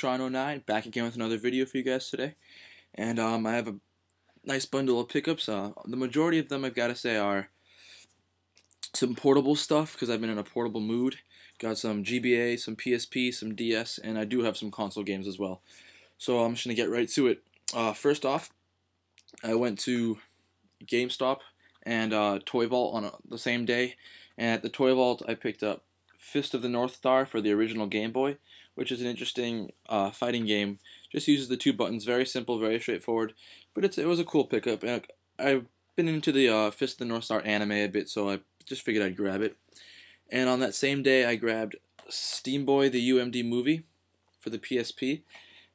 Tron09 back again with another video for you guys today, and I have a nice bundle of pickups. The majority of them, I've got to say, are some portable stuff because I've been in a portable mood. Got some GBA, some PSP, some DS, and I do have some console games as well. So I'm just gonna get right to it. First off, I went to GameStop and Toy Vault on the same day, and at the Toy Vault I picked up Fist of the North Star for the original Game Boy, which is an interesting fighting game. Just uses the two buttons, very simple, very straightforward, but it was a cool pickup. And I've been into the Fist of the North Star anime a bit, so I just figured I'd grab it. And on that same day, I grabbed Steam Boy, the UMD movie, for the PSP.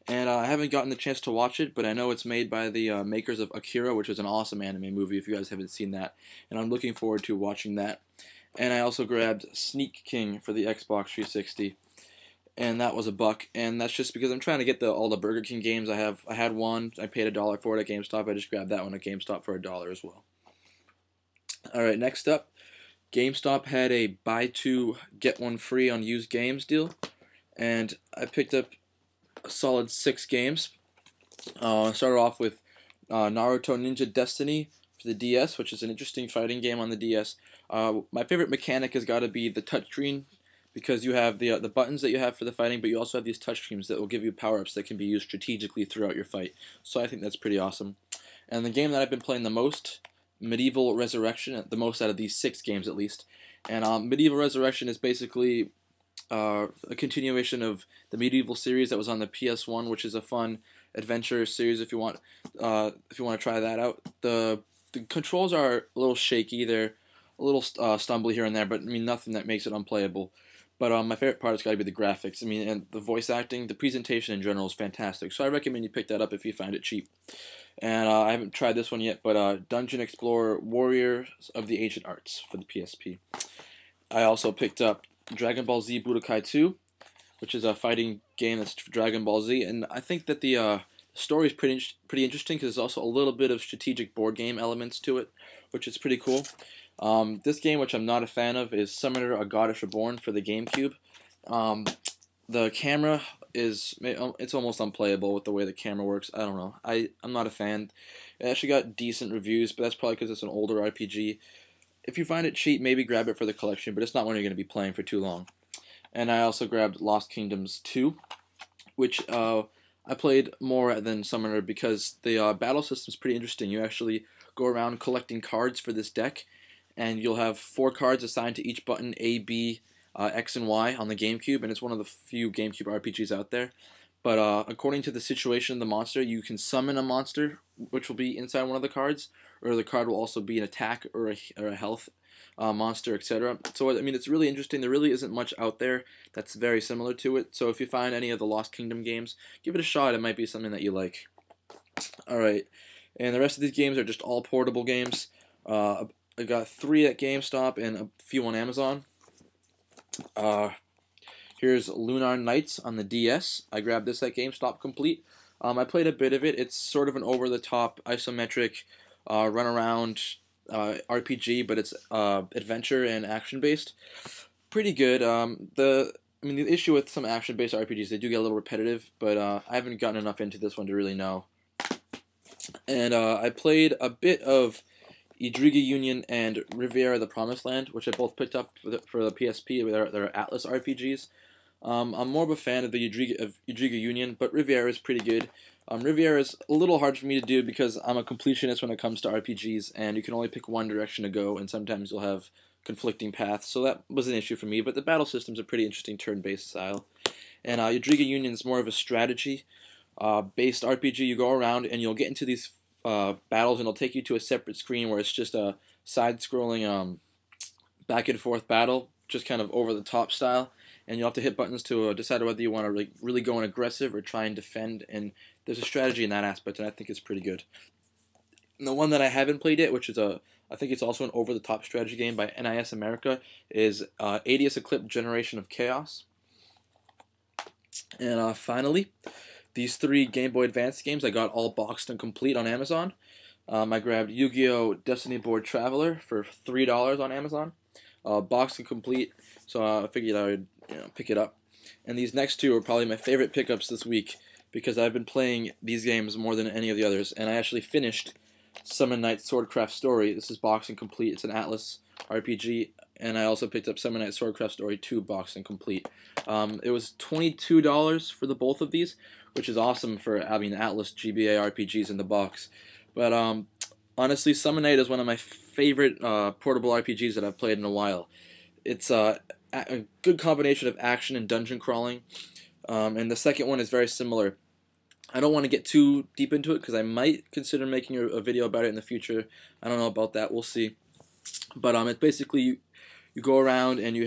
And I haven't gotten the chance to watch it, but I know it's made by the makers of Akira, which is an awesome anime movie if you guys haven't seen that. And I'm looking forward to watching that. And I also grabbed Sneak King for the Xbox 360. And that was $1. And that's just because I'm trying to get all the Burger King games. I had one, I paid $1 for it at GameStop. I just grabbed that one at GameStop for $1 as well. Alright, next up, GameStop had a buy two, get one free on used games deal. And I picked up a solid 6 games. I started off with Naruto Ninja Destiny for the DS, which is an interesting fighting game on the DS. My favorite mechanic has got to be the touchscreen, because you have the buttons that you have for the fighting, but you also have these touchscreens that will give you power-ups that can be used strategically throughout your fight. So I think that's pretty awesome. And the game that I've been playing the most, Medieval Resurrection, the most out of these 6 games at least. And Medieval Resurrection is basically a continuation of the Medieval series that was on the PS1, which is a fun adventure series if you want to try that out. The controls are a little shaky. They're a little stumbly here and there, but I mean nothing that makes it unplayable. But my favorite part has got to be the graphics. I mean, and the voice acting, the presentation in general is fantastic. So I recommend you pick that up if you find it cheap. And I haven't tried this one yet, but Dungeon Explorer Warriors of the Ancient Arts for the PSP. I also picked up Dragon Ball Z Budokai 2, which is a fighting game that's Dragon Ball Z, and I think that the story is pretty interesting because there's also a little bit of strategic board game elements to it, which is pretty cool. This game, which I'm not a fan of, is Summoner A Goddess Reborn for the GameCube. The camera it's almost unplayable with the way the camera works. I don't know. I'm not a fan. It actually got decent reviews, but that's probably because it's an older RPG. If you find it cheap, maybe grab it for the collection, but it's not one you're going to be playing for too long. And I also grabbed Lost Kingdoms 2, which I played more than Summoner because the battle system is pretty interesting. You actually go around collecting cards for this deck, and you'll have 4 cards assigned to each button, A, B, X, and Y on the GameCube, and it's one of the few GameCube RPGs out there. But according to the situation of the monster, you can summon a monster, which will be inside one of the cards, or the card will also be an attack or a health monster, etc. So, I mean, it's really interesting. There really isn't much out there that's very similar to it. So if you find any of the Lost Kingdom games, give it a shot. It might be something that you like. Alright, and the rest of these games are just all portable games. I got 3 at GameStop and a few on Amazon. Here's Lunar Nights on the DS. I grabbed this at GameStop complete. I played a bit of it. It's sort of an over-the-top isometric run-around RPG, but it's adventure and action-based. Pretty good. The issue with some action-based RPGs, they do get a little repetitive, but I haven't gotten enough into this one to really know. And I played a bit of Idriga Union and Riviera the Promised Land, which I both picked up for the PSP. They're Atlas RPGs. I'm more of a fan of the Idriga Union, but Riviera is pretty good. Riviera is a little hard for me to do because I'm a completionist when it comes to RPGs, and you can only pick one direction to go, and sometimes you'll have conflicting paths, so that was an issue for me, but the battle system's a pretty interesting turn-based style. And Idriga Union is more of a strategy based RPG. You go around and you'll get into these battles, and it'll take you to a separate screen where it's just a side-scrolling back and forth battle, just kind of over the top style, and you'll have to hit buttons to decide whether you want to really go in aggressive or try and defend, and there's a strategy in that aspect, and I think it's pretty good. And the one that I haven't played yet, which is I think it's also an over-the-top strategy game by NIS America, is 80th Eclipse Generation of Chaos. And finally, these 3 Game Boy Advance games I got all boxed and complete on Amazon. I grabbed Yu-Gi-Oh! Destiny Board Traveler for $3 on Amazon, boxed and complete. So I figured I would pick it up. And these next two are probably my favorite pickups this week because I've been playing these games more than any of the others, and I actually finished Summon Night Swordcraft Story. This is box and complete. It's an Atlas RPG, and I also picked up Summon Night Swordcraft Story 2 box and complete. It was $22 for the both of these, which is awesome for having Atlas GBA RPGs in the box. But honestly, Summon Night is one of my favorite portable RPGs that I've played in a while. It's a good combination of action and dungeon crawling, and the second one is very similar. I don't want to get too deep into it because I might consider making a video about it in the future. I don't know about that. We'll see. But it's basically you go around and you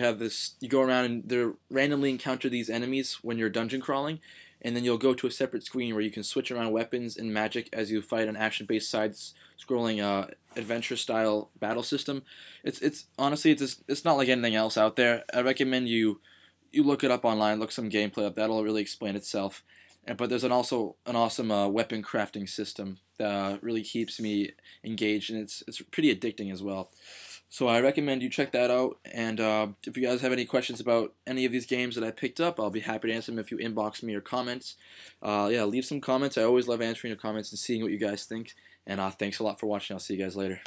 go around and they randomly encounter these enemies when you're dungeon crawling, and then you'll go to a separate screen where you can switch around weapons and magic as you fight an action-based side-scrolling adventure style battle system. It's honestly it's not like anything else out there. I recommend you look it up online, look some gameplay up. That'll really explain itself. But there's also an awesome weapon crafting system that really keeps me engaged, and it's pretty addicting as well. So I recommend you check that out, and if you guys have any questions about any of these games that I picked up, I'll be happy to answer them if you inbox me your comments. Yeah, leave some comments. I always love answering your comments and seeing what you guys think, and thanks a lot for watching. I'll see you guys later.